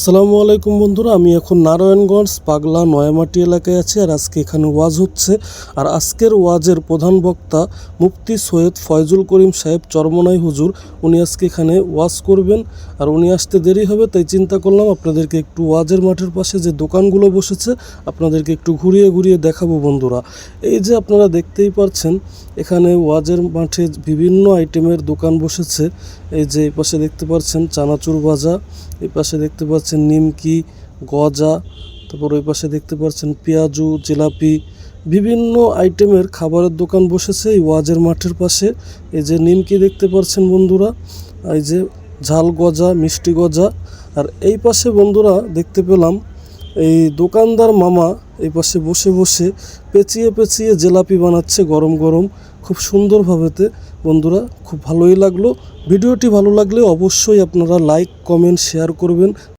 আসসালামু আলাইকুম বন্ধুরা, আমি এখন নারায়ণগঞ্জ পাগলা নয়ামাটি এলাকায় আছি। আর আজকে এখানে ওয়াজ হচ্ছে। আর আজকের ওয়াজের প্রধান বক্তা মুফতি সৈয়দ ফয়জুল করিম সাহেব চরমনাই হুজুর। উনি আজকে এখানে ওয়াজ করবেন। আর উনি আসতে দেরি হবে, তাই চিন্তা করলাম আপনাদেরকে একটু ওয়াজের মাঠের পাশে যে দোকানগুলো বসেছে আপনাদেরকে একটু ঘুরিয়ে ঘুরিয়ে দেখাবো বন্ধুরা। এই যে আপনারা দেখতেই পাচ্ছেন এখানে ওয়াজের মাঠে বিভিন্ন আইটেমের দোকান বসেছে। এই যে এই পাশে দেখতে পাচ্ছেন চানাচুর ভাজা, এই পাশে দেখতে পাচ্ছেন নিমকি, গজা, তারপর ওই পাশে দেখতে পাচ্ছেন পেঁয়াজু, জিলাপি, বিভিন্ন আইটেমের খাবারের দোকান বসেছে এই ওয়াজের মাঠের পাশে। এই যে নিমকি দেখতে পাচ্ছেন বন্ধুরা, এই যে ঝাল গজা, মিষ্টি গজা। আর এই পাশে বন্ধুরা দেখতে পেলাম এই দোকানদার মামা এই পাশে বসে বসে পেঁচিয়ে পেঁচিয়ে জিলাপি বানাচ্ছে গরম গরম, খুব সুন্দরভাবেতে। বন্ধুরা খুব ভালোই লাগলো। ভিডিওটি ভালো লাগলে অবশ্যই আপনারা লাইক, কমেন্ট, শেয়ার করবেন।